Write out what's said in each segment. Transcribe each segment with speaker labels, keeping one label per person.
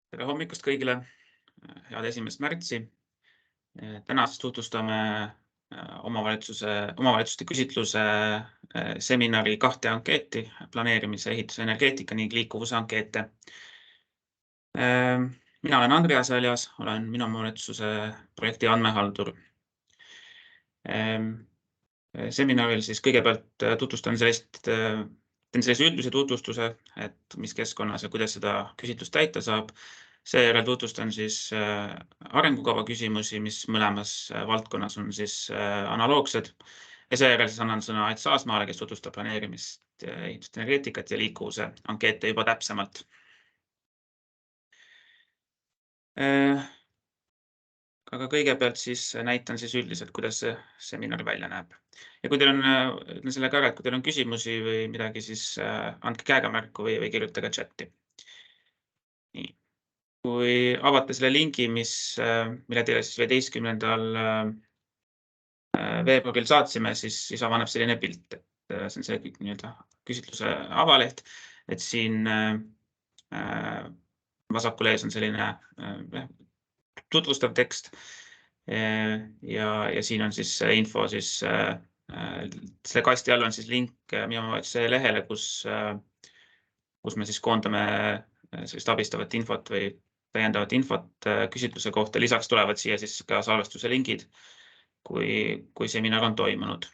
Speaker 1: Tere hommikust kõigile, head 1. märtsi. Täna siis tutvustame omavalitsuste küsitluse seminari 2 ankeeti, planeerimise, ehituse, energeetika ning liikuvuse ankeete. Mina olen Andreas Väljas, olen minu omavalitsuse projekti andmehaldur. Seminaril siis kõigepealt teen sellise üldise tutvustuse, et mis keskkonnas ja kuidas seda küsitlust täita saab. Seejärel tutvustan siis arengukava küsimusi, mis mõlemas valdkonnas on siis analoogsed. Ja seejärel siis annan sõna Ait Saasmaale, kes tutvustab planeerimist, ehitust, energeetikat ja liikuvuse ankeete juba täpsemalt. Aga kõigepealt siis näitan siis üldiselt, kuidas see seminar välja näeb. Ja kui teil on, ütlen selle ka, et kui teil on küsimusi või midagi, siis andke käega märku või kirjutage chati. Nii. Kui avate selle lingi, mille teile siis 15. veebruaril saatsime, siis avaneb selline pilt, et see on see nii-öelda küsitluse avaleht, et siin vasakul ees on selline tutvustav tekst ja siin on siis info siis selle kasti all on siis link minu omavalitsuse lehele, kus me siis koondame sellist abistavat infot või täiendavat infot küsitluse kohta. Lisaks tulevad siia siis ka salvestuse lingid, kui seminar on toimunud.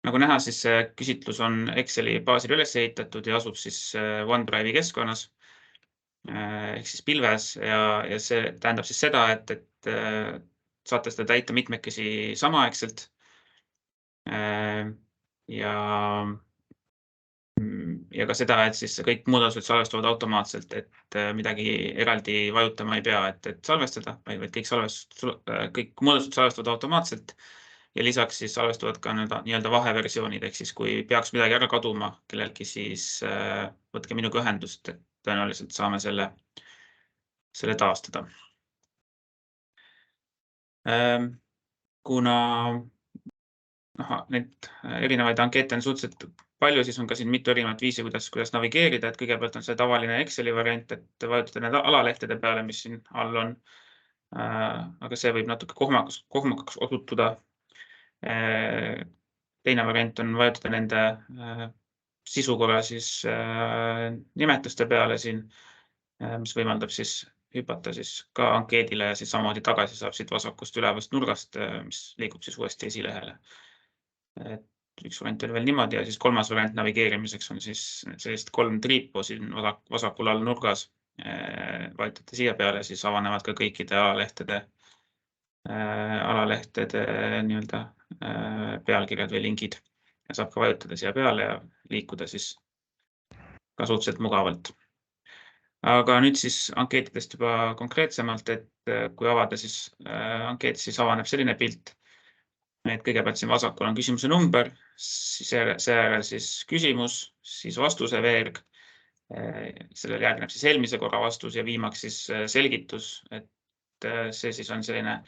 Speaker 1: Nagu näha, siis see küsitlus on Exceli baasil üles ehitatud ja asub siis OneDrive'i keskkonnas ehk siis pilves ja see tähendab siis seda, et saate seda täita mitmekesi samaaegselt ja ka seda, et siis kõik muudatused salvestuvad automaatselt, et midagi eraldi vajutama ei pea, et salvestada, vaid kõik muudatused salvestuvad automaatselt ja lisaks siis salvestuvad ka nii-öelda vaheversioonid, ehk siis kui peaks midagi ära kaduma kellelgi, siis võtke minuga ühendust, et tõenäoliselt saame selle taastada. Kuna neid erinevaid ankeete on suhteliselt palju, siis on ka siin mitu erinevat viisi, kuidas navigeerida, et kõigepealt on see tavaline Exceli variant, et vajutada need alalehtede peale, mis siin all on. Aga see võib natuke kohmakaks osutuda. Teine variant on vajutada nende sisu korra siis nimetuste peale siin, mis võimaldab siis hüpata siis ka ankeedile ja siis samamoodi tagasi saab siit vasakust ülevast nurgast, mis liigub siis uuesti esilehele. Üks variant on veel niimoodi ja siis kolmas variant navigeerimiseks on siis sellist 3 triipu siin vasakul all nurgas. Vajutate siia peale, siis avanevad ka kõikide alalehtede nii-öelda pealkirjad või lingid ja saab ka vajutada siia peale ja liikuda siis ka suhteliselt mugavalt. Aga nüüd siis ankeetidest juba konkreetsemalt, et kui avada siis ankeet, siis avaneb selline pilt, et kõigepealt siin vasakul on küsimuse number, seejärel siis küsimus, siis vastuse veerg, sellele järgneb siis eelmise korra vastus ja viimaks siis selgitus, et see siis on selline,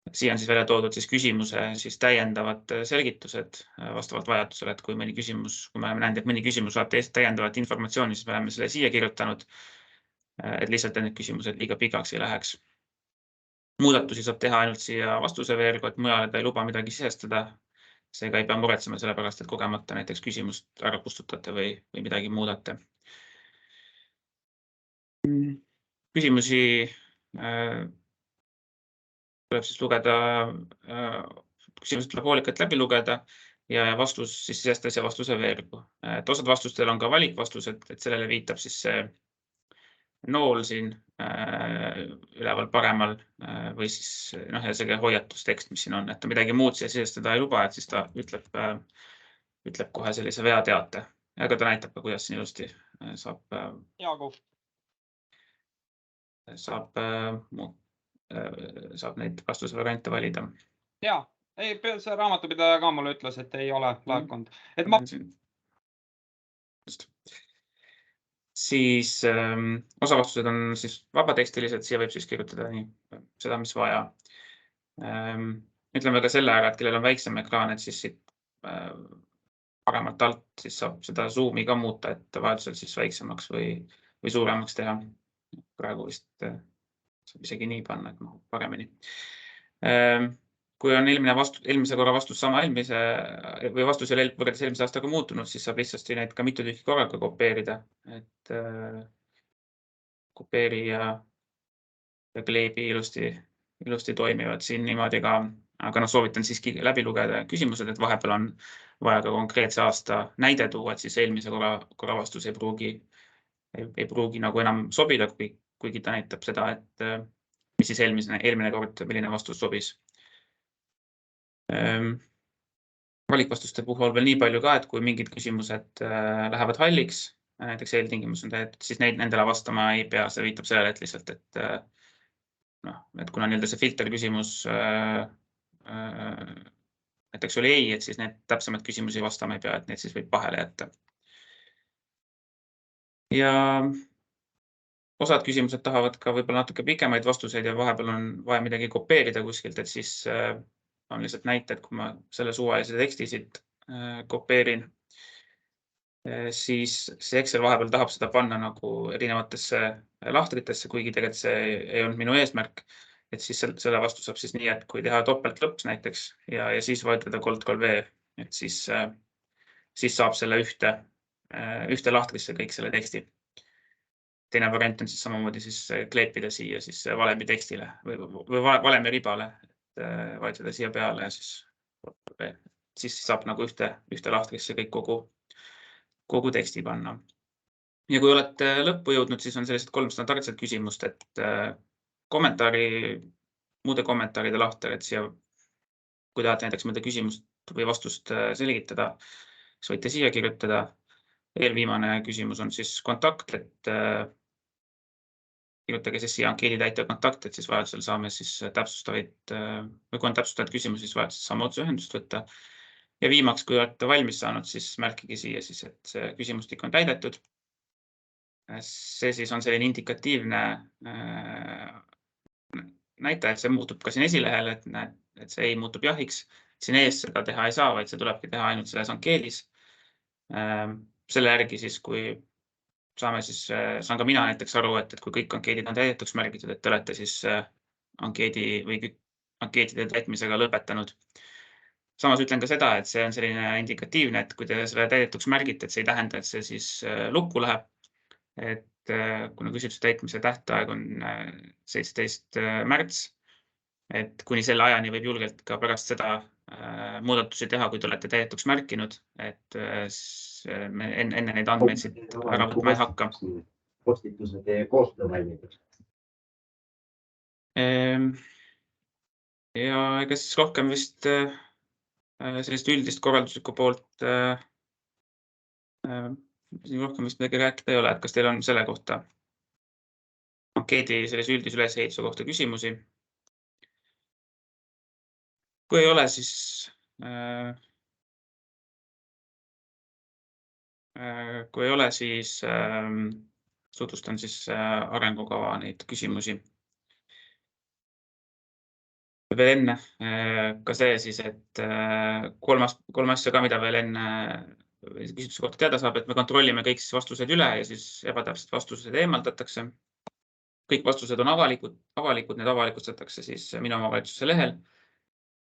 Speaker 1: siia on siis välja toodud siis küsimuse siis täiendavad selgitused vastavalt vajadusele, et kui me oleme näinud, et mõni küsimus saab täiendavat informatsiooni, siis me oleme selle siia kirjutanud, et lihtsalt need küsimused liiga pikaks ei läheks. Muudatusi saab teha ainult siia vastuse veergu, et mujale ta ei luba midagi sisestada. Seega ei pea muretsema sellepärast, et kogemata näiteks küsimust ära kustutate või midagi muudate. Küsimusi tuleb siis lugeda, küsimused tuleb hoolikalt läbi lugeda ja vastus siis sisestada siia vastuse veergu. Osad vastustel on ka valikvastused, et sellele viitab siis see nool siin üleval paremal või siis see hoiatustekst, mis siin on, et ta midagi muud siia sisestada ei luba, et siis ta ütleb kohe sellise veateate. Aga ta näitab ka, kuidas siin ilusti saab neid vastusevariante valida.
Speaker 2: Jaa, see raamatupidaja ka mulle ütles, et ei ole laekunud.
Speaker 1: Siis osavastused on siis vabatekstilised, siia võib siis kirjutada seda, mis vaja. Ütleme ka selle ära, et kellel on väiksem ekraan, et siis siit paremalt alt, siis saab seda zoom'i ka muuta, et vajadusel siis väiksemaks või suuremaks teha. Praegu vist saab isegi nii panna, et mahub paremini. Kui on eelmise korra vastus sama või vastus ei ole võrreldes eelmise aastaga muutunud, siis saab lihtsasti neid ka mitu tükki korraga kopeerida. Et kopeeri ja kleebi ilusti toimivad siin niimoodi ka, aga soovitan siiski läbi lugeda küsimused, et vahepeal on vaja ka konkreetse aasta näide tuua, et siis eelmise korra vastus ei pruugi nagu enam sobida, kuigi ta näitab seda, et mis siis eelmine kord, milline vastus sobis. Valikvastuste puhul veel nii palju ka, et kui mingid küsimused lähevad halliks, näiteks eeltingimus on täidetud, siis nendele vastama ei pea, see viitab sellele, et lihtsalt, et kuna see filter küsimus näiteks oli ei, et siis need täpsemad küsimusi vastama ei pea, et need siis võib vahele jätta. Ja osad küsimused tahavad ka võib-olla natuke pikemaid vastuseid ja vahepeal on vaja midagi kopeerida kuskilt, et siis on lihtsalt näited, kui ma selle suvalise teksti siit kopeerin, siis see Excel vahepeal tahab seda panna nagu erinevatesse lahtritesse, kuigi tegelikult see ei olnud minu eesmärk. Et siis selle vastu saab siis nii, et kui teha topeltlõps näiteks ja siis vajutada Ctrl+V, et siis saab selle ühte lahtrisse kõik selle teksti. Teine variant on siis samamoodi siis kleepida siia siis valemi tekstile või valemi ribale, et vajutada siia peale ja siis saab nagu ühte lahtrisse kõik kogu teksti panna. Ja kui olete lõppu jõudnud, siis on sellised 3 standardset küsimust, et muude kommentaaride lahter, et siia, kui tahate näiteks mõnda küsimust või vastust selgitada, siis võite siia kirjutada. Eelviimane küsimus on siis kontakt, et kirjutage siis siia ankeedi täitja kontakt, et siis vajadusel saame siis täpsustavaid või kui on täpsustavaid küsimusi, siis vajadusel saame otseühendust võtta. Ja viimaks, kui olete valmis saanud, siis märkige siia siis, et see küsimustik on täidetud. See siis on selline indikatiivne näitaja, et see muutub ka siin esilehel, et see ei muutub jahiks. Siin ees seda teha ei saa, vaid see tulebki teha ainult selles ankeedis. Selle järgi siis, kui saan ka mina näiteks aru, et kui kõik ankeedid on täidetuks märgitud, et te olete siis ankeedide täitmisega lõpetanud. Samas ütlen ka seda, et see on selline indikatiivne, et kui te selle täidetuks märgite, et see ei tähenda, et see siis lukku läheb. Et kuna küsitluse täitmise tähtaeg on 17. märts, et kuni selle ajani võib julgelt ka pärast seda muudatusi teha, kui te olete täidetuks märkinud, et enne neid andmeid siit ära võtma ei hakka.
Speaker 3: Postituse teie koostöövalmidus.
Speaker 1: Ja ega siis rohkem vist sellist üldist korralduslikku poolt rohkem vist midagi rääkida ei ole, et kas teil on selle kohta ankeedi sellise üldise ülesehituse kohta küsimusi? Kui ei ole, siis tutvustan siis arengukava neid küsimusi. Veel enne ka see siis, et kolm asja ka, mida veel enne küsitluse kohta teada saab, et me kontrollime kõik vastused üle ja siis ebatäpsed vastused eemaldatakse. Kõik vastused on avalikud, need avalikustatakse siis minu omavalitsuse lehel.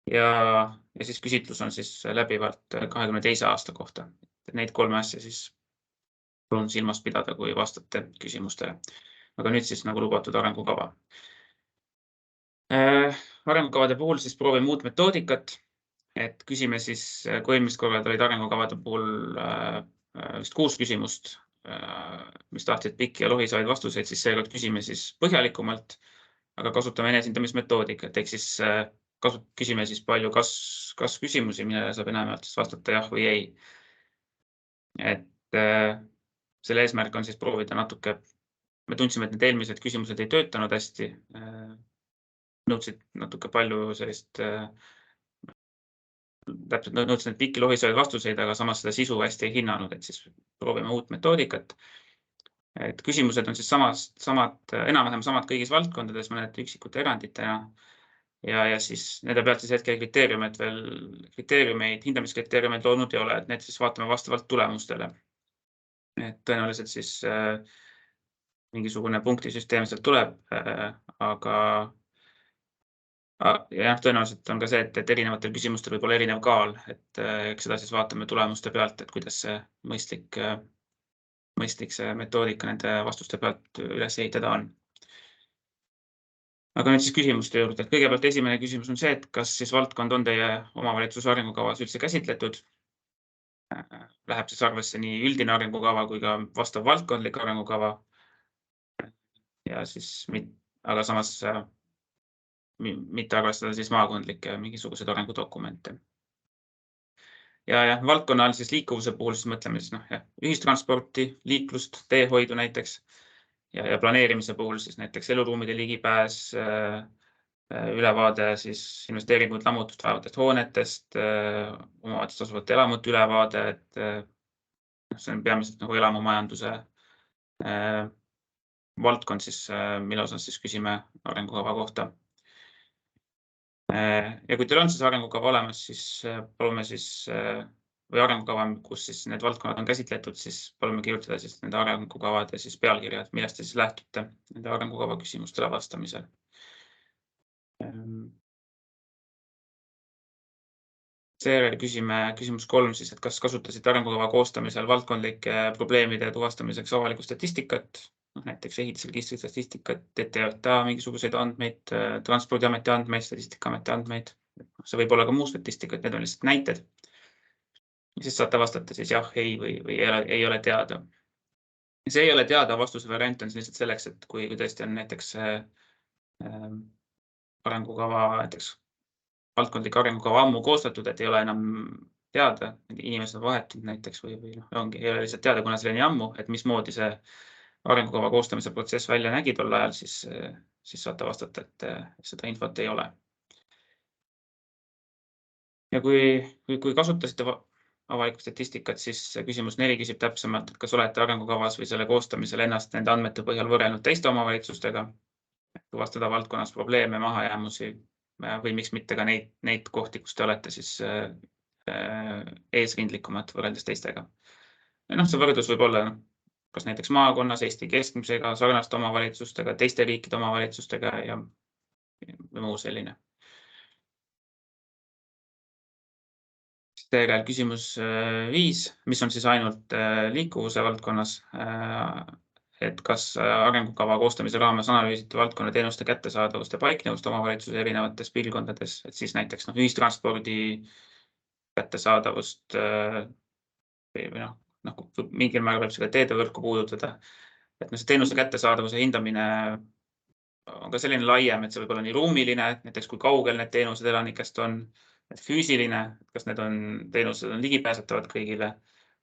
Speaker 1: Ja siis küsitlus on siis läbivalt 22. aasta kohta. Neid 3 asja siis palun silmas pidada, kui vastate küsimustele. Aga nüüd siis nagu lubatud arengukava. Arengukavade puhul siis proovime uut metoodikat, et küsime siis, kui eelmist korrad olid arengukavade puhul vist 6 küsimust, mis tahtsid pikki ja lohisavaid vastuseid, siis seekord küsime siis põhjalikumalt, aga kasutame enesindamismetoodikat, ehk siis küsime siis palju kas küsimusi, millele saab enamalt vastata jah või ei. Et selle eesmärk on siis proovida natuke, me tundsime, et need eelmised küsimused ei töötanud hästi, nõudsid natuke palju sellist, täpselt nõudsid need pikki lohisavaid vastuseid, aga samas seda sisu hästi ei hinnanud, et siis proovime uut metoodikat. Et küsimused on siis enam-vähem samad kõigis valdkondades, mõned üksikute eranditena. ja siis nende pealt siis hetkel hindamiskriteeriumeid loonud ei ole, et need siis vaatame vastavalt tulemustele. Et tõenäoliselt siis mingisugune punktisüsteem sealt tuleb, aga jah, tõenäoliselt on ka see, et erinevatel küsimustel võib olla erinev kaal, et eks seda siis vaatame tulemuste pealt, et kuidas see mõistlik see metoodika nende vastuste pealt üles ehitada on. Aga nüüd siis küsimuste juurde. Kõigepealt esimene küsimus on see, et kas siis valdkond on teie omavalitsuse arengukavas üldse käsitletud. Läheb siis arvesse nii üldine arengukava kui ka vastav valdkondlik arengukava. Ja siis, aga samas mitte arvestada siis maakondlikke mingisuguseid arengudokumente. Ja valdkonna all siis liikuvuse puhul siis mõtleme siis ühistransporti, liiklust, teehoidu näiteks ja planeerimise puhul siis näiteks eluruumide ligipääs, ülevaade siis investeeringud lammutust vajavatest hoonetest, omavalitsuses asuvate elamute ülevaade, et see on peamiselt nagu elamumajanduse valdkond siis, mille osas siis küsime arengukava kohta. Ja kui teil on siis arengukava olemas, siis palume siis, või arengukava, kus siis need valdkonnad on käsitletud, siis palume kirjutada siis nende arengukavade siis pealkirjad, millest te siis lähtute nende arengukava küsimustele vastamisel. Seejärel küsime küsimus 3 siis, et kas kasutasite arengukava koostamisel valdkondlike probleemide tuvastamiseks avalikku statistikat, näiteks ehitusregistri statistikat, TTJA mingisuguseid andmeid, Transpordiameti andmeid, Statistikaameti andmeid. See võib olla ka muu statistikat, need on lihtsalt näited. Siis saate vastata siis jah, ei või ei ole teada. See ei ole teada vastuse variant on lihtsalt selleks, et kui tõesti on näiteks arengukava, näiteks valdkondlik arengukava ammu koostatud, et ei ole enam teada, inimesed on vahetunud näiteks või ei ole lihtsalt teada, kuna see oli nii ammu, et mismoodi see arengukava koostamise protsess välja nägi tol ajal, siis saate vastata, et seda infot ei ole. Ja kui kasutasite avalikku statistikat, siis küsimus 4 küsib täpsemalt, et kas olete arengukavas või selle koostamisel ennast nende andmete põhjal võrrelnud teiste omavalitsustega, tuvastada valdkonnas probleeme, mahajäämusi või miks mitte ka neid kohti, kus te olete siis eesrindlikumad võrreldes teistega. See võrdlus võib olla kas näiteks maakonnas, Eesti keskmisega, sarnaste omavalitsustega, teiste riikide omavalitsustega ja muu selline. Seejärel küsimus 5, mis on siis ainult liikuvuse valdkonnas, et kas arengukava koostamise raames analüüsiti valdkonna teenuste kättesaadavust ja paiknevust omavalitsuse erinevates piirkondades, et siis näiteks ühistranspordi kättesaadavust või mingil määral võib seda teedevõrku puudutada. Et see teenuse kättesaadavuse hindamine on ka selline laiem, et see võib olla nii ruumiline, näiteks kui kaugel need teenused elanikest on, et füüsiline, kas need teenused on ligipääsetavad kõigile,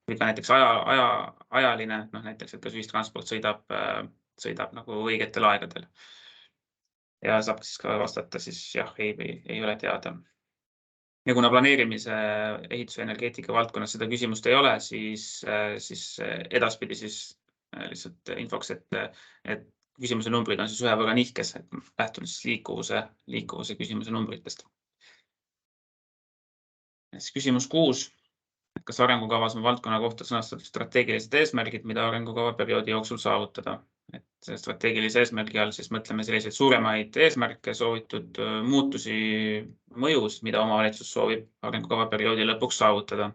Speaker 1: või ka näiteks ajaline, näiteks, et kas ühistransport sõidab nagu õigetel aegadel. Ja saab siis ka vastata siis jah, ei või ei ole teada. Ja kuna planeerimise, ehituse ja energeetika valdkonnas seda küsimust ei ole, siis edaspidi siis lihtsalt infoks, et küsimuse numbrid on siis ühe võrra nihkes, et lähtun siis liikuvuse küsimuse numbritest. Küsimus 6. Kas arengukavas on valdkonna kohta sõnastatud strateegilised eesmärgid, mida arengukava perioodi jooksul saavutada? Et strateegilise eesmärgi all siis mõtleme selliseid suuremaid eesmärke, soovitud muutusi, mõjus, mida omavalitsus soovib arengukava perioodi lõpuks saavutada.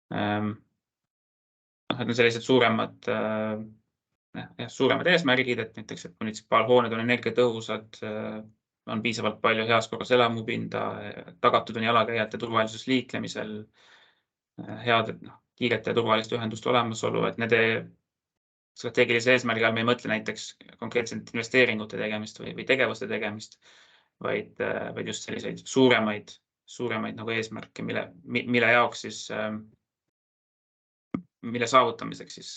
Speaker 1: Et on sellised suuremad eesmärgid, et näiteks, et munitsipaalhooned on energiatõhusad, on piisavalt palju heas korras elamupinda, tagatud on jalakäijate turvalisus liiklemisel, head kiirete ja turvaliste ühenduste olemasolu, et nende strateegilise eesmärgi all me ei mõtle näiteks konkreetselt investeeringute tegemist või tegevuste tegemist, vaid just selliseid suuremaid nagu eesmärke, mille jaoks siis, mille saavutamiseks siis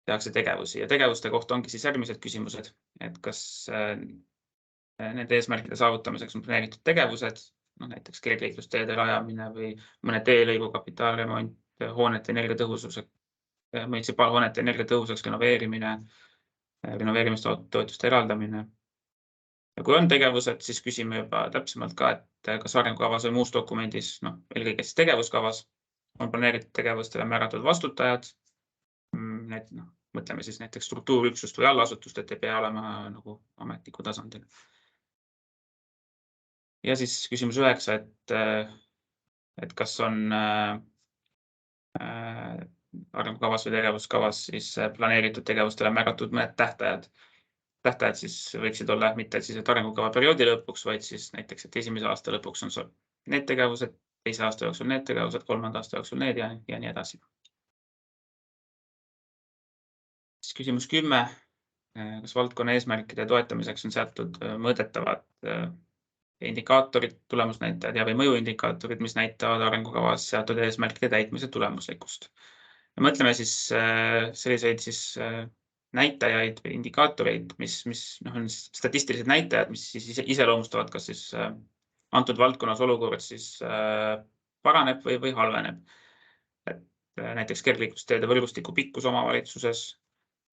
Speaker 1: tehakse tegevusi. Ja tegevuste kohta ongi siis järgmised küsimused, et kas nende eesmärkide saavutamiseks on planeeritud tegevused, näiteks kergliiklusteede rajamine või mõne teelõigu kapitaalremont, hoonete energiatõhususe munitsipaalhoonete energiatõhusaks renoveerimine, renoveerimistoetuste eraldamine Ja kui on tegevused, siis küsime juba täpsemalt ka, et kas arengukavas või muus dokumendis, eelkõige siis tegevuskavas on planeeritud tegevustele määratud vastutajad. Mõtleme siis näiteks struktuuriüksust või allasutust, et ei pea olema nagu ametniku tasandil. Ja siis küsimus 9, et kas on arengukavas või tegevuskavas siis planeeritud tegevustele määratud mõned tähtajad. Tähtajad siis võiksid olla mitte siis, et arengukava perioodi lõpuks, vaid siis näiteks, et esimese aasta lõpuks on need tegevused, teise aasta jooksul need tegevused, kolmanda aasta jooksul need ja nii edasi. Siis küsimus 10. Kas valdkonna eesmärkide toetamiseks on seatud mõõdetavad indikaatorid, tulemusnäitajad ja või mõjuindikaatorid, mis näitavad arengukavas seatud eesmärkide täitmise tulemuslikkust. Ja mõtleme siis selliseid siis näitajaid või indikaatoreid, mis on statistilised näitajad, mis siis iseloomustavad, kas siis antud valdkonnas olukord siis paraneb või halveneb. Et näiteks kergliiklusteede võrgustiku pikkus omavalitsuses,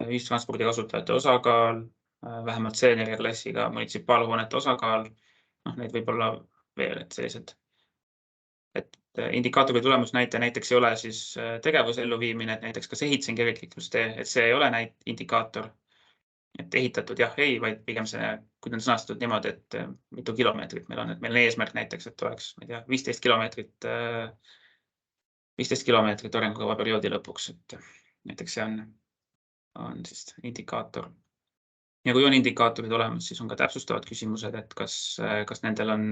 Speaker 1: ühistranspordi kasutajate osakaal, vähemalt seeniorklassiga munitsipaalhoonete osakaal, neid võib olla veel, et sellised. Et indikaatori tulemusnäitaja näiteks ei ole siis tegevuse elluviimine, et näiteks kas ehitasin kergliiklustee, et see ei ole indikaator, et ehitatud jah, ei, vaid pigem see, kui on sõnastatud niimoodi, et mitu kilomeetrit meil on, et meil on eesmärk näiteks, et oleks 15 kilomeetrit arengukava perioodi lõpuks, et näiteks see on siis indikaator. Ja kui on indikaatorid olemas, siis on ka täpsustavad küsimused, et kas nendel on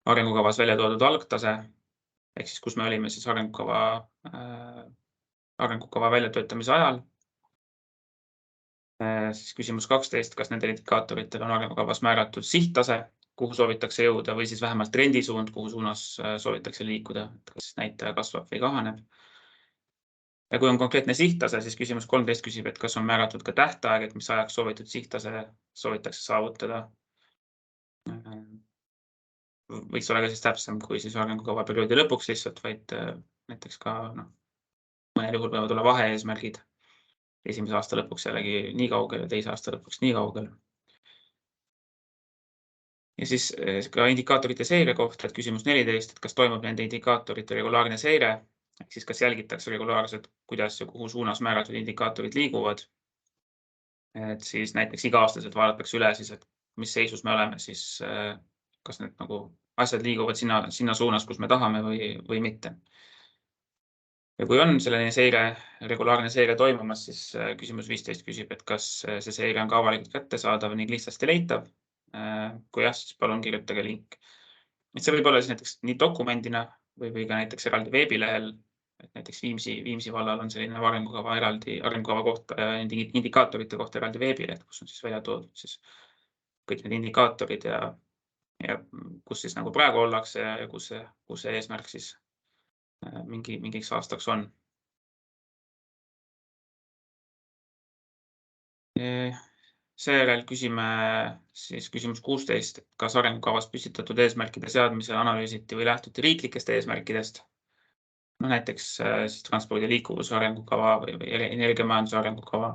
Speaker 1: arengukavas välja toodud algtase, ehk siis kus me olime siis arengukava väljatöötamise ajal. Siis küsimus 12, kas nendel indikaatoritel on arengukavas määratud sihttase, kuhu soovitakse jõuda või siis vähemalt trendisuund, kuhu suunas soovitakse liikuda, et kas näitaja kasvab või kahaneb. Ja kui on konkreetne sihttase, siis küsimus 13 küsib, et kas on määratud ka tähtaeg, et mis ajaks soovitud sihttase soovitakse saavutada. Võiks olla ka siis täpsem kui siis arengukava perioodi lõpuks lihtsalt, vaid näiteks ka mõnel juhul võivad olla vahe-eesmärgid. Esimese aasta lõpuks jällegi nii kaugel ja teise aasta lõpuks nii kaugel. Ja siis ka indikaatorite seire kohta, et küsimus 14, et kas toimub nende indikaatorite regulaarne seire, ehk siis kas jälgitakse regulaarselt, kuidas ja kuhu suunas määratud indikaatorid liiguvad. Et siis näiteks iga-aastaselt vaadatakse üle siis, et mis seisus me oleme, siis kas need asjad liiguvad sinna suunas, kus me tahame või mitte. Ja kui on selline regulaarne seire toimumas, siis küsimus 15 küsib, et kas see seire on ka avalikult kättesaadav ning lihtsasti leitav. Kui jah, siis palun kirjutage link. See võib olla siis näiteks nii dokumendina või ka näiteks eraldi veebilehel, et näiteks Viimsi vallal on selline arengukava kohta ja indikaatorite kohta eraldi veebileht, kus on siis välja toodud siis kõik need indikaatorid ja kus siis nagu praegu ollakse ja kus see eesmärk siis mingiks aastaks on. Seejärel küsime siis küsimus 16, et kas arengukavas püstitatud eesmärkide seadmisel analüüsiti või lähtuti riiklikest eesmärkidest. Näiteks siis transpordi liikuvuse arengukava või energiamajanduse arengukava.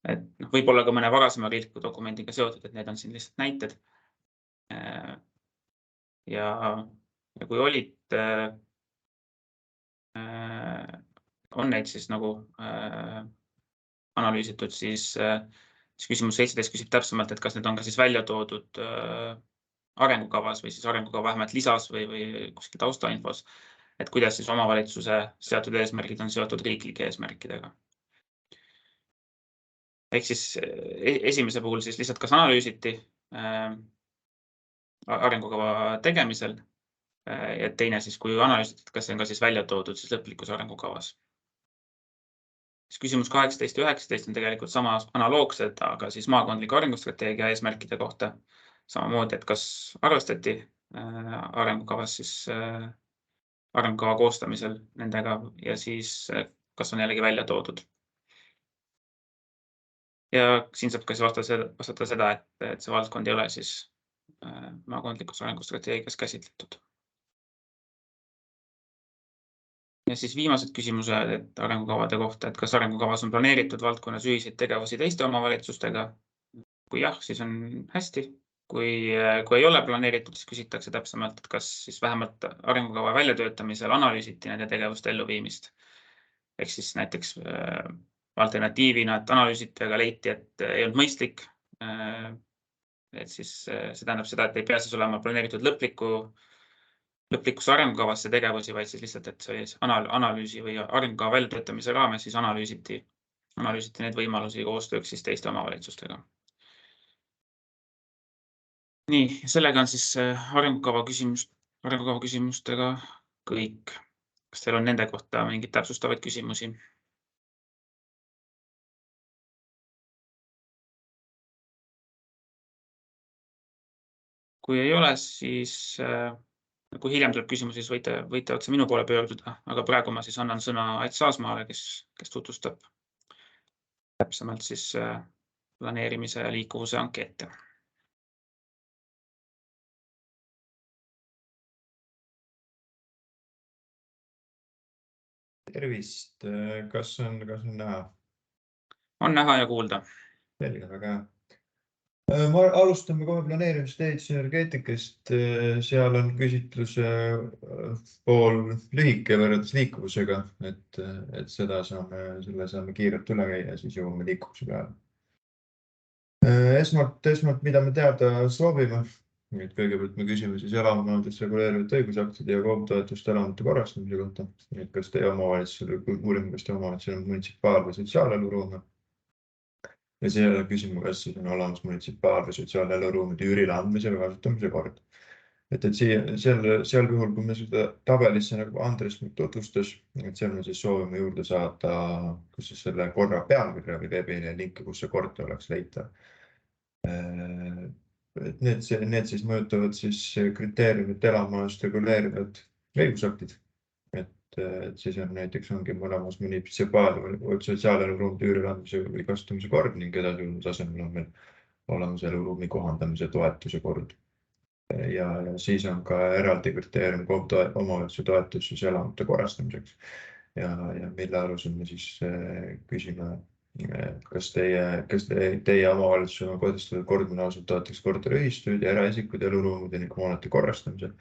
Speaker 1: Et võib olla ka mõne varasema riikliku dokumendiga seotud, et need on siin lihtsalt näited. Ja kui on neid siis nagu analüüsitud, siis küsimus 17 küsib täpsemalt, et kas need on ka siis välja toodud arengukavas või siis arengukava vähemalt lisas või kuskil taustainfos, et kuidas siis omavalitsuse seatud eesmärgid on seotud riiklike eesmärkidega. Ehk siis esimese puhul siis lihtsalt kas analüüsiti arengukava tegemisel ja teine siis, kui analüüsiti, kas see on ka siis välja toodud siis lõplikus arengukavas. Küsimus 18 ja 19 on tegelikult sama analoogsed, aga siis maakondliku arengustrateegia eesmärkide kohta. Samamoodi, et kas arvestati arengukavas siis arengukava koostamisel nendega ja siis kas on jällegi välja toodud. Ja siin saab ka vastata seda, et see valdkond ei ole siis maakondlikus arengustrateegias käsitletud. Ja siis viimased küsimused arengukavade kohta, et kas arengukavas on planeeritud valdkonnas ühiseid tegevusi teiste omavalitsustega. Kui jah, siis on hästi. Kui ei ole planeeritud, siis küsitakse täpsemalt, et kas siis vähemalt arengukava väljatöötamisel analüüsiti nende tegevuste elluviimist. Ehk siis näiteks alternatiivina, et analüüsiti, aga leiti, et ei olnud mõistlik. Et siis see tähendab seda, et ei pea siis olema planeeritud lõplikus arengukavasse tegevusi, vaid siis lihtsalt, et see analüüsi või arengukava väljatöötamise raames siis analüüsiti neid võimalusi koostööks siis teiste omavalitsustega. Nii, sellega on siis arengukava küsimustega kõik. Kas teil on nende kohta mingeid täpsustavaid küsimusi? Kui ei ole, siis kui hiljem tuleb küsimusi, siis võite otse minu poole pöörduda, aga praegu ma siis annan sõna Ait Saasmaale, kes tutvustab täpsemalt siis planeerimise ja liikuvuse ankeete.
Speaker 4: Tervist, kas on näha?
Speaker 1: On näha ja kuulda.
Speaker 4: Selge, väga hea. Ma alustame kohe planeerimist ehituse energeetikast. Seal on küsitluse pool lühike võrreldes liikuvusega, et selle saame kiirelt üle käia ja siis jõuame liikuvuse peale. Esmalt, mida me teada soovime. Kõigepealt me küsime siis elamumajandust reguleerivate õigusaktide ja KOV-toetuste elamute korrastamise kohta. Kas teie omavalitsusel on munitsipaal- või sotsiaaleluruume? Ja seejärel küsime, kas siis on olemas munitsipaal- või sotsiaaleluruumide üürile andmise või kasutamise kord. Et seal juhul, kui me seda tabelisse, nagu Andres tutvustas, et seal me siis soovime juurde saada, kus siis selle korra pealkirja või veebilehel linki, kus see kord oleks leitav. Need siis mõjutavad siis kriteeriumit elamumajandust reguleerivad õigusaktid. Et siis on näiteks mõlemas munitsipaal- või sotsiaaleluruumide üürile andmise või kasutamise kord ning edasi asemel on meil olemas eluruumi kohandamise toetuse kord. Ja siis on ka eraldi kriteerium omavalitsuse toetus siis elamute korrastamiseks. Ja mille alusel me siis küsime, kas teie omavalitsus on kodestatud kord, mille alusel toetaks korteriühistuid ja eraisikuid eluruumide ning hoonete korrastamisel.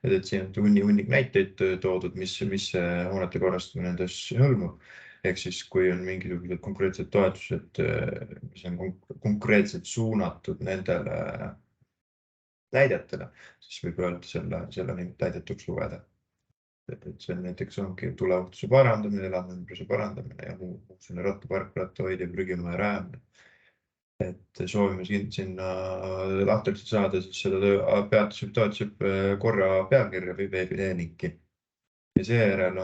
Speaker 4: Et siin on hunnik näiteid toodud, mis hoonete korrastamine endas hõlmab. Ehk siis, kui on mingisugused konkreetsed toetused, mis on konkreetselt suunatud nendele näidetele, siis võib öelda selle näidetuks lugeda. Et see näiteks ongi tuleohutuse parandamine, elamumajanduse parandamine ja muu selle rattaparkla hoid ja prügimaja rajamine. Et soovime sinna lahterilt saada siis seda toetuse korra pealkirja või veebilinki. Ja seejärel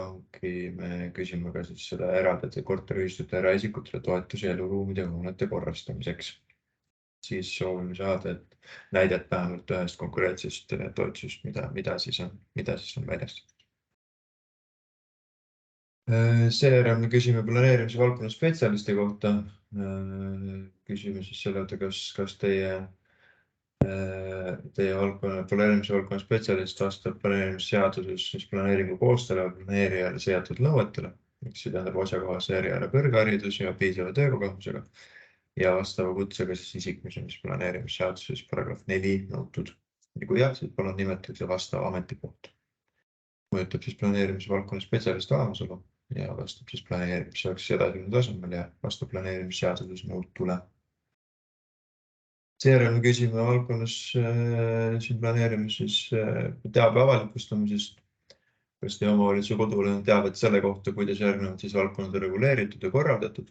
Speaker 4: me küsime ka siis seda eraldada korteriühistute eraisikutele toetuse eluruumide ja hoonete korrastamiseks. Siis soovime saada näidet vähemalt ühest konkreetsest toetusest, mida siis on väljastatud. Seejärel me küsime planeerimise valdkonna spetsialisti kohta. Küsime siis selle, kas teie planeerimise valdkonna spetsialist vastab planeerimisseaduses siis planeeringu koostajale ja planeerijale seatud nõuetele, mis tähendab asjakohase eriala kõrgharidus ja piisava töökogemusega ja vastava kutsega siis isik, mis on planeerimisseaduses paragrahv 4 nõutud. Ja kui jah, siis palun nimetage vastav ametikoht. Mõjutab siis planeerimise valdkonna spetsialist olemasolu ja vastab siis planeerimisseaduse edasine tasemel ja vastab planeerimisseaduses nõutule. Seejärel me küsime valdkonnas siin planeerimises teabe avalikustamisest. Kas teie omavalitsuse kodulehel on teavet selle kohta, kuidas järgnevad siis valdkonnad reguleeritud ja korraldatud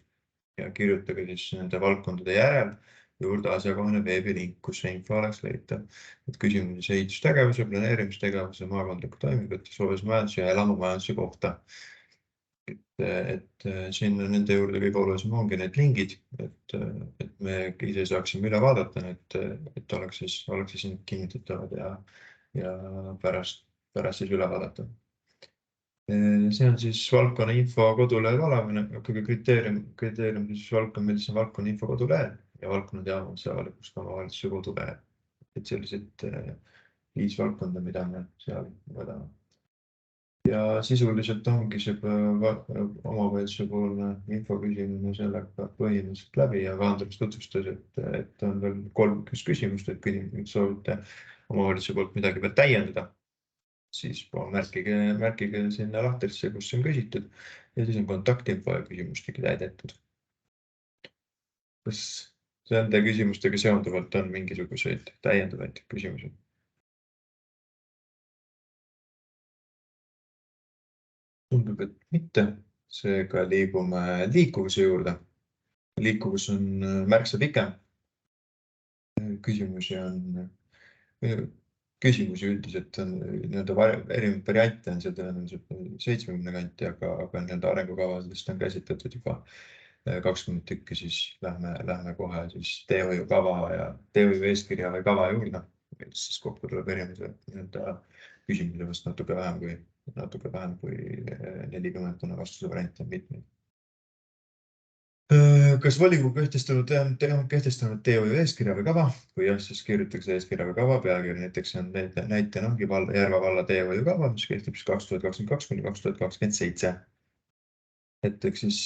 Speaker 4: ja kirjutage siis nende valdkondade järel juurde asjakohane veebilink, kus see info oleks leitav. Et küsime siis ehitustegevuse, planeerimistegevuse, maakondliku toimingute, soojusmajanduse ja elamumajanduse kohta. Et siin nende juurde kõige olulisem ongi need lingid, et me ise saaksime üle vaadata, et oleks siis kinnitatavad ja pärast siis üle vaadata. See on siis valdkonna info kodulehel olemine, kõige kriteerium siis millise valdkonna info kodulehel ja valdkonna teavamuse avalikust omavalitsuse kodulehel. Et sellised 5 valdkonda, mida me seal võdame. ja sisuliselt ongi see omavalitsuse poolne info küsimine sellega põhimõtteliselt läbi ja Andres tutvustas, et on veel 3 küsimust, et kui soovite omavalitsuse poolt midagi veel täiendada, siis märkige sinna lahtrisse, kus on küsitud ja siis on kontaktinfo ja küsimustega täidetud. Kas nende küsimustega seonduvalt on mingisuguseid täiendavaid küsimusi? Tundub, et mitte. Seega liigume liikuvuse juurde. Liikuvus on märksa pikem. Küsimusi üldiselt on erinevaid variante on seda 70 kanti, aga nii-öelda arengukavadest on käsitletud juba 20 tükki, siis lähme kohe siis teehoiukava ja teehoiu eeskirja või kava juurde. Siis kokku tuleb erinevaid nii-öelda küsimusi vast natuke vähem kui 40, kuna vastuse variante on mitmeid. Kas volikogu kehtestanud teehoiu eeskirja või kava? Kui jah, siis kirjutatakse eeskirja või kava pealkiri. Näiteks on näitena ongi Järva valla teehoiu kava, mis kehtib 2022 kuni 2027. Et eks siis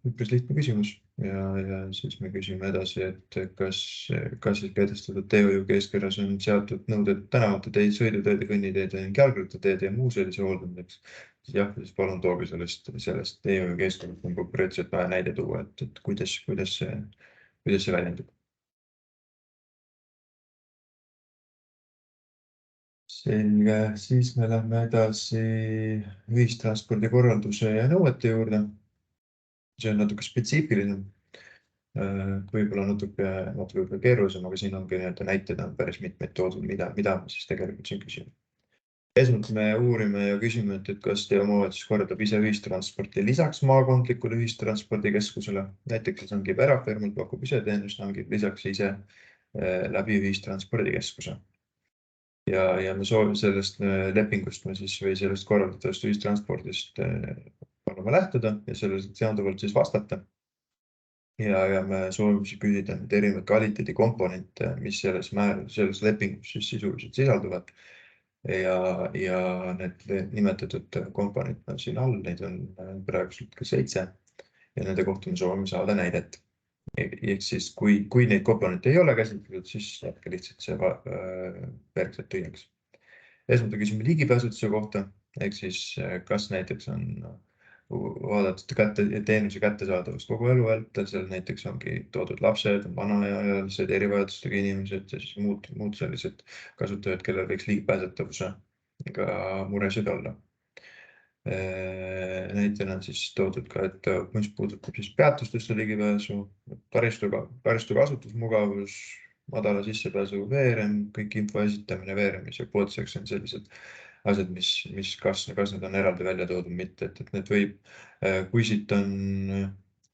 Speaker 4: üpris lihtne küsimus ja siis me küsime edasi, et kas siis kehtestatud teehoiu eeskirjas on seatud nõuded tänavate teed, sõiduteede, kõnniteede ning jalgrattateede ja muu sellise hooldamiseks. Jah, siis palun tooge sellest teehoiu eeskirjast konkreetselt vähe näide tuua, et kuidas see väljendub. Selge, siis me lähme edasi ühistranspordi korralduse ja nõuete juurde. See on natuke spetsiifilisem, võib-olla natuke keerulisem, aga siin ongi näited on päris mitmeid toodud, mida me siis tegelikult siin küsime. Esmalt me uurime ja küsime, et kas teie omavalitsus korraldab ise ühistransporti lisaks maakondlikule ühistranspordikeskusele. Näiteks hangib erafirmalt, pakub ise teenust, hangib lisaks ise läbi ühistranspordikeskuse. Ja me soovime sellest lepingust või sellest korraldatavast ühistranspordist palume lähtuda ja sellest seonduvalt siis vastata. Ja me soovime küsida need erinevad kvaliteedikomponente, mis selles lepingus siis sisuliselt sisalduvad. Ja need nimetatud komponent on siin all, neid on praeguselt ka 7 ja nende kohta me soovime saada näidet. Ehk siis, kui neid komponente ei ole käsitletud, siis jätke lihtsalt see perkselt tühjaks. Esmalt küsime ligipääsutuse kohta, ehk siis kas näiteks on vaadatud teenuse kättesaadavust kogu elu vältel, seal näiteks ongi toodud lapsed, vanaealised, erivajadustega inimesed ja siis muud sellised kasutajad, kellel võiks ligipääsetavusega muresid olla. Näitena on siis toodud ka, et mis puudutab siis peatustesse ligipääsu, taristu kasutusmugavus, madala sissepääsu veerem, kõik info esitamine veeremis ja pooduseks on sellised asjad, mis kas need on eraldi välja toodud, mitte, et need võib, kui siit on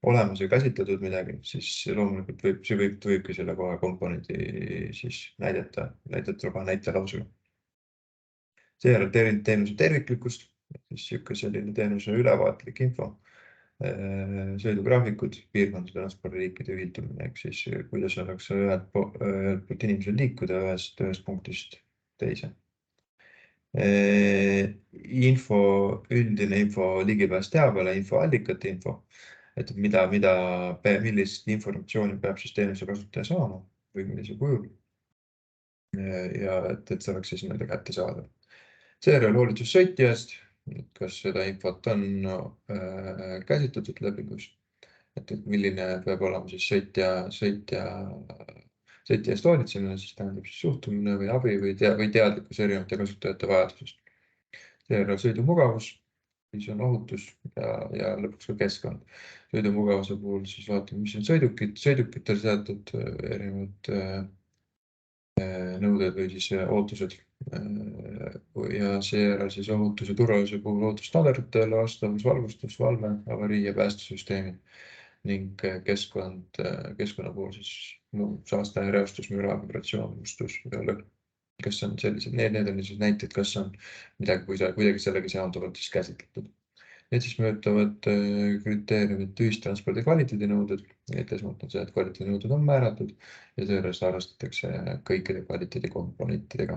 Speaker 4: olemas ja käsitletud midagi, siis loomulikult võibki selle kohe komponendi siis näidata näitelausega. Seejärel teenuse terviklikkust, siis selline teenuse ülevaatlik info, sõidugraafikud, piirkondade transpordiliikide ühildumine, ehk siis kuidas oleks ühelt poolt inimesel liikuda ühest punktist teise. Üldine info, ligipääs teabele, infoallikate info, et millist informatsiooni peab siis teenuse kasutaja saama või millisel kujul. Ja et see oleks siis nende kättesaadav. Seejärel hoolitus sõitja eest, kas seda infot on käsitletud lepingus, et milline peab olema siis sõitja eest hoolitsemine, siis tähendab siis suhtumine või abi või teadlikkus erinevate kasutajate vajadusest. Seejärel sõidumugavus, siis on ohutus ja lõpuks ka keskkond. Sõidumugavuse puhul siis vaatame, mis on sõidukitel seatud erinevad nõuded või siis ootused ja seejärel siis ohutuse turvalisuse puhul ohutusstandarditele vastavus, valgustus, valve, avarii ja päästesüsteemid ning keskkonna puhul siis saaste, reostus, müra, vibratsioon, mustus ja lõhn. Kas on sellised, need on siis näited, kas on kuidagi sellega seonduvalt siis käsitletud. Need siis mõjutavad kriteeriumid ühistranspordi kvaliteedinõuded, et esmalt on see, et kvaliteedinõuded on määratud ja seejuures arvestatakse kõikide kvaliteedikomponentidega.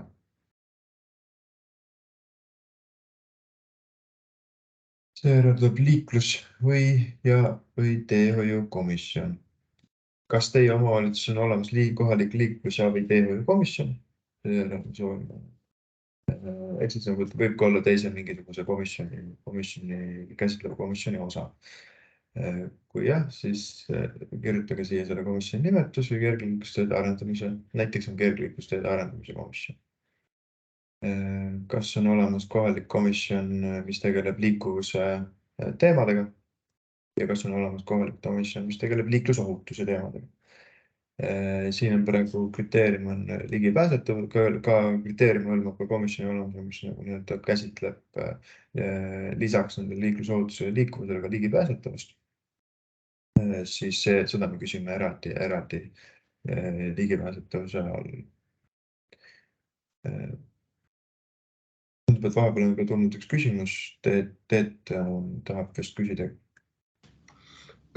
Speaker 4: seejärel tuleb liiklus- või teehoiukomisjon. Kas teie omavalitsus on olemas kohalik liiklus- või teehoiukomisjon? Seejärel soovime. Ehk siis võib ka olla teise mingisuguse komisjoni käsitleva komisjoni osa. Kui jah, siis kirjutage siia selle komisjoni nimetus või kergliiklusteede arendamise, näiteks on kergliiklusteede arendamise komisjon. Kas on olemas kohalik komisjon, mis tegeleb liikuvuse teemadega ja kas on olemas kohalik komisjon, mis tegeleb liiklusohutuse teemadega. Siin on praegu kriteerium on ligipääsetav, ka kriteerium hõlmab ka komisjoni olemas, mis nagu käsitleb lisaks nende liiklusohutuse ja liikuvusele ka ligipääsetavust. Siis seda me küsime eraldi ligipääsetavuse all. Tundub, et vahepeal on ka tulnud üks küsimus, Teet tahab vist küsida.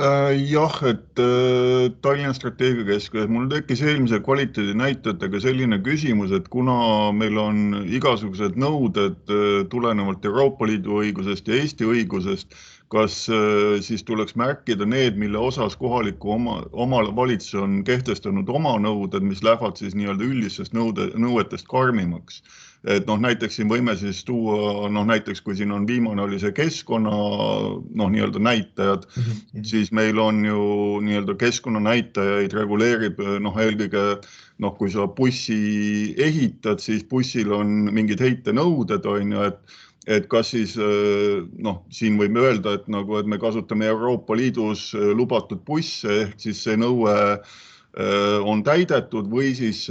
Speaker 5: Jah, et Tallinna strateegiakeskuses mul tekkis eelmise kvaliteedi näitajatega selline küsimus, et kuna meil on igasugused nõuded tulenevalt Euroopa Liidu õigusest ja Eesti õigusest, kas siis tuleks märkida need, mille osas kohaliku omavalitsus on kehtestanud oma nõuded, mis lähevad siis nii-öelda üldistest nõuetest karmimaks. Et näiteks siin võime siis tuua, näiteks kui siin on viimane oli see keskkonna nii-öelda näitajad, siis meil on ju nii-öelda keskkonna näitajaid reguleerib eelkõige, kui sa bussi ehitad, siis bussil on mingid heitenõuded, on ju, et kas siis siin võime öelda, et me kasutame Euroopa Liidus lubatud busse, ehk siis see nõue on täidetud või siis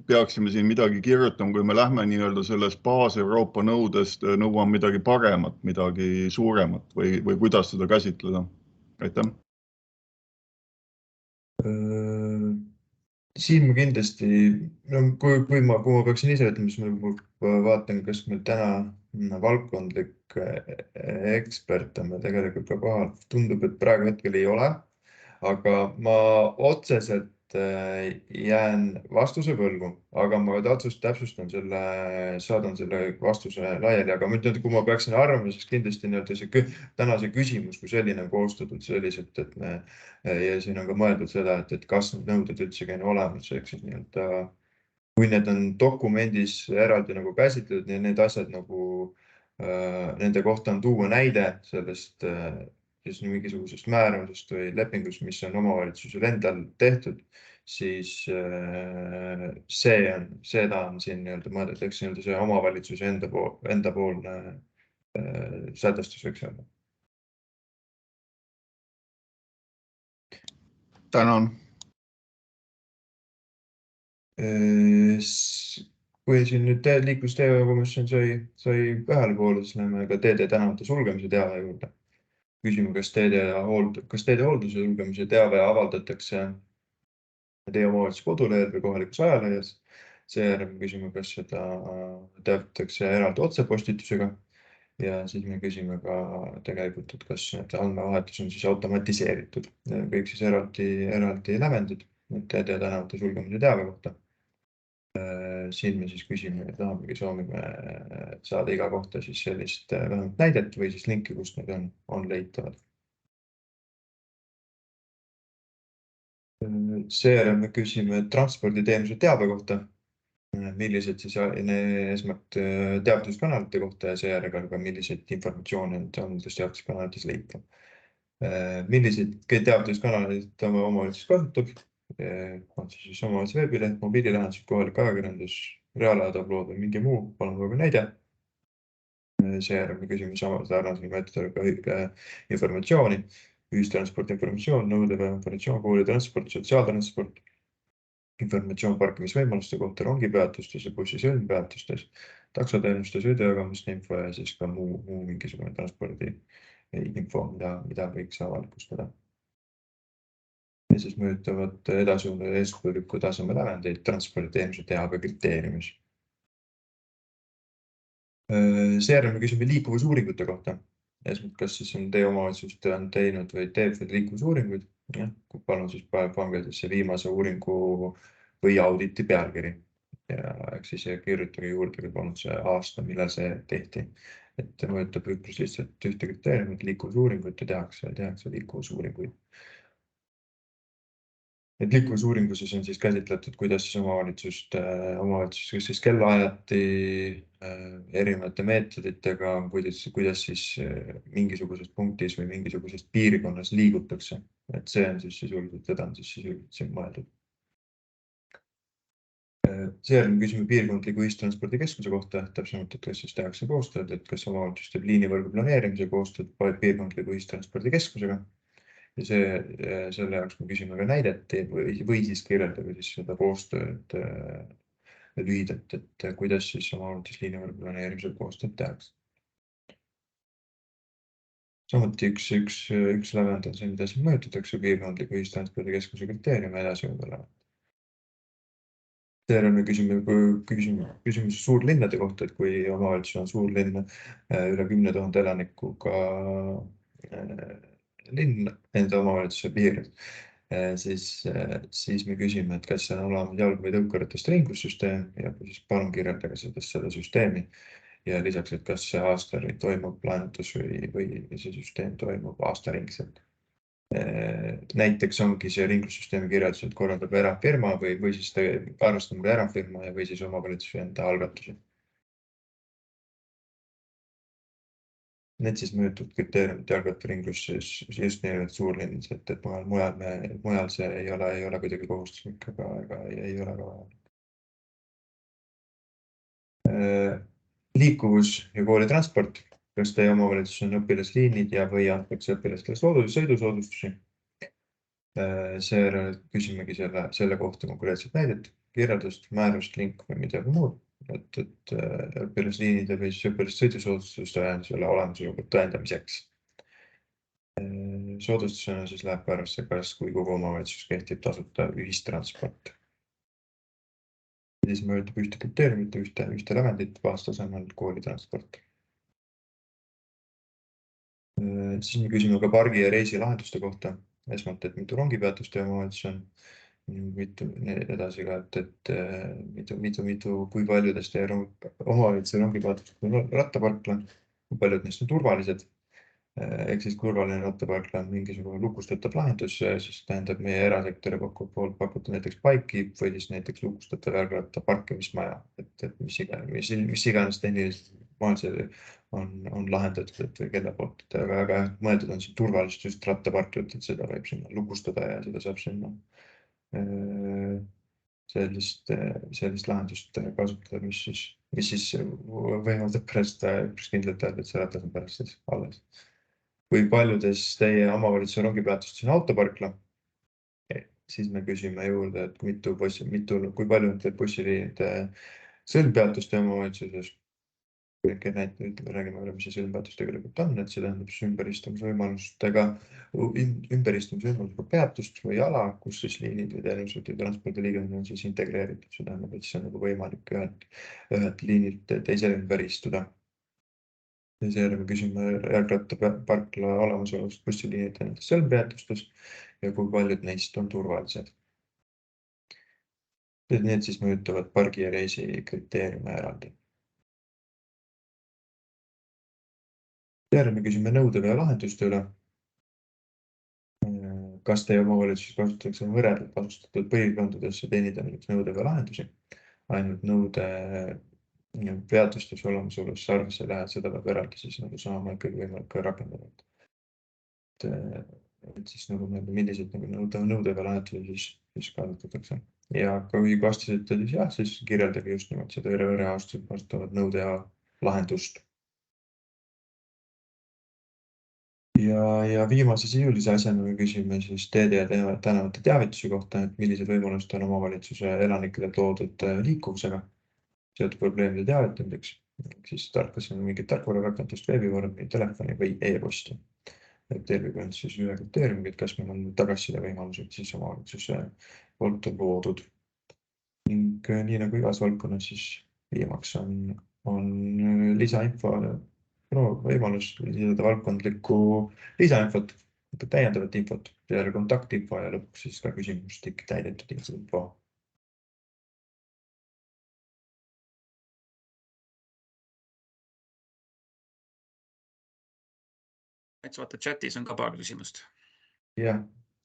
Speaker 5: peaksime siin midagi kirjutama, kui me lähme nii-öelda sellest baas Euroopa nõudest nõuame midagi paremat, midagi suuremat või kuidas seda käsitleda? Aitäh.
Speaker 4: Siin ma kindlasti, kui ma peaksin ise ütlema, siis ma vaatan, kas meil täna valdkondlik ekspert on meil tegelikult ka kohal. Tundub, et praegu hetkel ei ole, aga ma otseselt jään vastuse võlgu, aga ma täpsustan selle, saadan selle vastuse laiali, aga kui ma peaksin arvama, siis kindlasti tänase küsimus, kui selline on koostatud selliselt, et ja siin on ka mõeldud seda, et kas need nõuded üldsegi on olemas, ehk siis kui need on dokumendis eraldi käsitletud ja need asjad nende kohta on tuua näide sellest siis mingisugusest määrusest või lepingust, mis on omavalitsusel endal tehtud, siis seda on siin mõeldud, eks see omavalitsuse enda poolne sätestus, võiks öelda.
Speaker 5: Tänan.
Speaker 4: Kui siin nüüd liiklusteehoiukomisjon sai ühele poole, siis läheme ka teede tänavate sulgemise teave juurde. Küsime, kas teede hoolduse sulgemise teave avaldatakse teie omavalitsuse kodulehel või kohalikus ajalehes. Seejärel me küsime, kas seda teavitatakse eraldi otsepostitusega ja siis me küsime ka tegelikult, et kas need andmevahetus on siis automatiseeritud. Kõik siis eraldi lävendid teede ja tänavate sulgemise teave kohta. Siin me siis küsime, soovime saada iga kohta siis sellist vähemalt näidet või siis linki, kust need on leitavad. Seejärel me küsime transporditeenuse teabe kohta, millised siis esmalt teavituskanalite kohta ja seejärel ka milliseid informatsioone on teavituskanalites leitav. Milliseid teavituskanaleid omavalitsus kasutab? On siis omavalitsuse veebileht, mobiililahendused, kohalik ajakirjandus, reaalajatablood või mingi muu, palun võime näide. Seejärel me küsime sarnasel meetodil ka informatsiooni, ühistransport, informatsioon, nõudepäev, informatsioon, koolitransport, sotsiaaltransport, informatsioon parkimisvõimaluste kohta rongipeatustes ja bussi sõlmpeatustes, taksoteenuste sõidujagamiste info ja siis ka muu mingisugune transpordi info, mida võiks avalikustada. Ja siis mõjutavad edasjõudu eeskujuliku taseme lävendeid transporditeenuse teabe kriteeriumis. Seejärel me küsime liikuvusuuringute kohta. Esmalt, kas siis on teie omavalitsus teinud või teeb liikuvusuuringuid. Palun siis pange see viimase uuringu või auditi pealkiri. Ja siis kirjutage juurde, kui polnud see aasta, millal see tehti. et mõjutab ütlus lihtsalt ühte kriteeriumit, liikuvusuuringut ja tehakse liikuvusuuringuid. Et liikuvusuuringuses on siis käsitletud, kuidas siis omavalitsus siis kellaajati erinevate meetoditega, kuidas siis mingisuguses punktis või mingisuguses piirkonnas liigutakse. Et see on siis sisuliselt, seda on siis sisuliselt siin mõeldud. Seejärel me küsime piirkondliku ühistranspordikeskuse kohta, täpsemalt, et kas siis tehakse koostööd, et kas omavalitsus teeb liinivõrgu planeerimise koostööd piirkondliku ühistranspordikeskusega. Ja selle jaoks me küsime ka näidet või siis kirjeldage siis seda koostööd lühidalt, et kuidas siis omavalitsus liinivõrgu planeerimisel koostööd tehakse. Samuti üks lävend on see, mida siin mõjutatakse piirkondliku ühistranspordikeskuse kriteeriumi edasi juurde. Seejärel me küsime suurlinnade kohta, et kui omavalitsus on suurlinn üle 10 000 elanikuga linn enda omavalitsuse piiril, siis me küsime, et kas see on olemas jalg- või tõukeratast ringlussüsteem ja siis palun kirjeldage seda süsteemi. Ja lisaks, et kas see aastal toimub laenutus või see süsteem toimub aastaringselt. Näiteks ongi see ringlussüsteemi kirjeldus, et korraldab erafirma või siis arvestame erafirma ja või siis omavalitsuse enda algatusi. Need siis mõjutud kriteeriumid jalgrattaringlusses just nii suurlinnas, et mujal see ei ole kuidagi kohustuslik, aga ei ole ka vaja. Liikuvus ja koolitransport. Kas teie omavalitsus on õpilasliinid ja või antakse õpilastele sõidusoodustusi? Seejärel küsimegi selle kohta konkreetset näidet, kirjeldust, määrust, link või midagi muud. Et õpilasliinide või siis õpilast sõidusoodustuste selle olemasolu tõendamiseks. Soodustusena siis läheb arvesse, kas kui kogu omavalitsus kehtib tasuta ühistransport. Siis mõjutab ühte kriteeriumit, ühte lävendit baastasemel koolitransport. Siis me küsime ka pargi ja reisi lahenduste kohta. Esmalt, et mitu rongipeatust teie omavalitsus on. Edasi ka, et kui paljudest teie omavalitsuse rongipeatust on rattaparkla, kui paljud neist on turvalised. Ehk siis turvaline rattaparkla on mingisugune lukustatav lahendus, siis tähendab meie erasektori poolt pakutud näiteks Bikekeep või siis näiteks lukustatav jalgratta parkimismaja, et mis iganes tehniliselt maal see on lahendatud, et või kelle poolt, et väga mõeldud on siin turvalist just rattaparklat, et seda võib sinna lukustada ja seda saab sinna sellist lahendust kasutada, mis siis võimaldab pärast kindlalt öelda, et see ratas on pärast siis alles. Kui paljudes teie omavalitsuse rongipeatustes on autoparkla, siis me küsime juurde, et kui palju on teil bussiliinide sõlmpeatuste omavalitsuses. Räägime, mis see sõlmpeatus tegelikult on, et see tähendab ümberistumisvõimalusega peatust või ala, kus siis liinid või teenused ja transpordiliigid on siis integreeritud. See tähendab, et see on nagu võimalik ühelt liinilt teisele ümber istuda. Ja seejärel me küsime jalgrattaparkla olemasolust bussiliinide sõlmpeatustes ja kui paljud neist on turvalised. Need siis mõjutavad pargi ja reisi kriteeriume eraldi. Seejärel me küsime nõudeveo lahenduste üle. Kas teie omavalitsus kasutatakse võrreldavalt kasustatud põhikondadesse teenindamiseks nõudeveo lahendusi? Ainult nõude peatustes olemasolus arvesse lähe, seda peab eraldi siis nagu saama ikkagi võimalik ka rakendada. Et siis nagu milliseid nõudeveo lahendusi siis kasutatakse. Ja kui vastasite, siis jah, siis kirjeldage just nimelt seda üreaastusel kasutavat nõudeveo lahendust. Ja viimase sisulise asjana me küsime siis teede ja tänavate teavitusi kohta, et millised võimalused on omavalitsuse elanikele toodud liikuvusega seotud probleemide teavitamiseks. Siis tarkasime mingit tarkvararakendust, veebivormi, telefoni või e-posti. Eelkõige on siis ühe kriteeriumiga, et kas meil on tagasiside võimalused siis omavalitsuse poolt loodud. Ning nii nagu igas valdkonnas siis viimaks on lisainfo võimalus lisada valdkondlikku lisainfot, täiendavat infot, peale kontaktinfo ja lõpuks siis ka küsimustik täidetud info.
Speaker 1: et vaata chatis on ka paar küsimust.
Speaker 4: jah,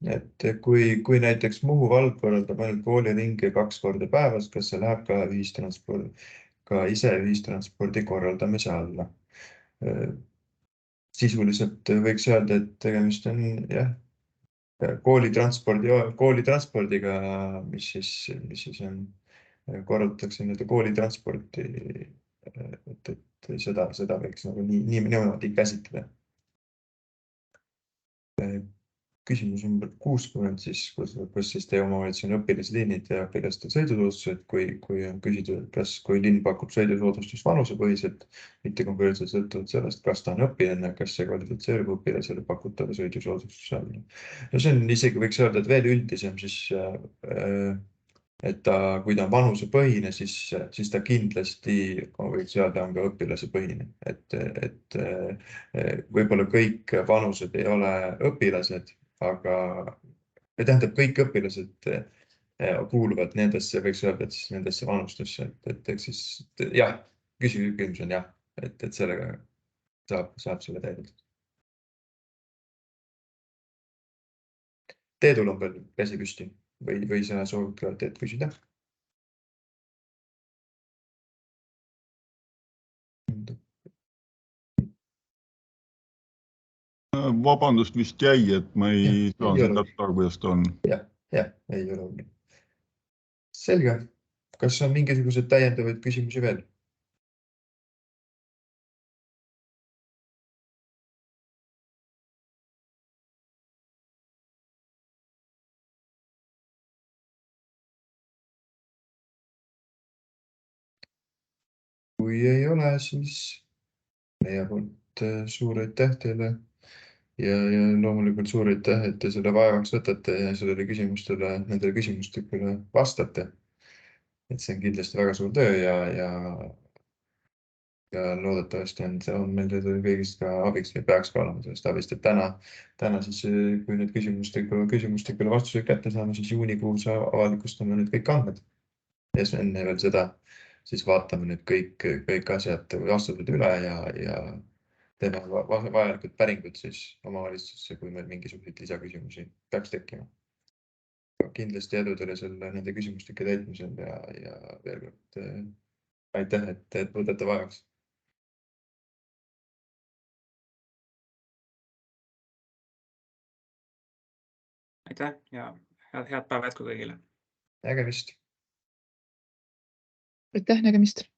Speaker 4: et kui näiteks Muhu vald korraldab ainult kooliringe 2 korda päevas, kas see läheb ka ise ühistranspordi korraldamise alla? Sisuliselt võiks öelda, et tegemist on jah, koolitranspordiga, mis siis on, korraldatakse nii-öelda koolitransporti, et seda võiks nagu niimoodi käsitleda. Küsimus number 60 siis, kus siis teie omavalitsus on õpilasliinid ja õpilaste sõidusoodustused, kui on küsitud, kas kui linn pakub sõidusoodustust vanusepõhiselt, mitte konkreetselt sõltuvalt sellest, kas ta on õpilane, kas see kvalifitseerub õpilasele pakutava sõidusoodustuse alla. No see on isegi võiks öelda, et veel üldisem siis, et kui ta on vanusepõhine, siis ta kindlasti, võiks öelda, on ka õpilasepõhine. Et võib-olla kõik vanused ei ole õpilased, aga tähendab, kõik õpilased kuuluvad nendesse, võiks öelda, et siis nendesse vanustesse, et eks siis jah, küsimus on jah, et sellega saab selle täidetud. Teedul on veel käsi püsti või sa soovid ka teed küsida?
Speaker 5: Vabandust, vist jäi, et ma ei saa seda täpselt, kuidas ta on.
Speaker 4: Jah, ei ole olnud. Selge. Kas on mingisugused täiendavaid küsimusi veel? Kui ei ole, siis meie poolt suur aitäh teile ja loomulikult suur aitäh, et te selle vaevaks võtate ja nendele küsimustele vastate. Et see on kindlasti väga suur töö ja loodetavasti on meil kõigist ka abiks või peaks ka olema sellest abist, et täna siis, kui need küsimustikule vastused kätte saame, siis juunikuus avalikustame need kõik andmed. Ja enne veel seda, siis vaatame need kõik asjad vastused üle ja teeme vajalikud päringud siis omavalitsusse, kui meil mingisuguseid lisaküsimusi peaks tekkima. Kindlasti edu teile nende küsimustike täitmisel ja veel kord aitäh, et võtate vaevaks.
Speaker 1: Aitäh ja head päeva jätku kõigile.
Speaker 4: Nägemist.
Speaker 6: Aitäh, nägemist.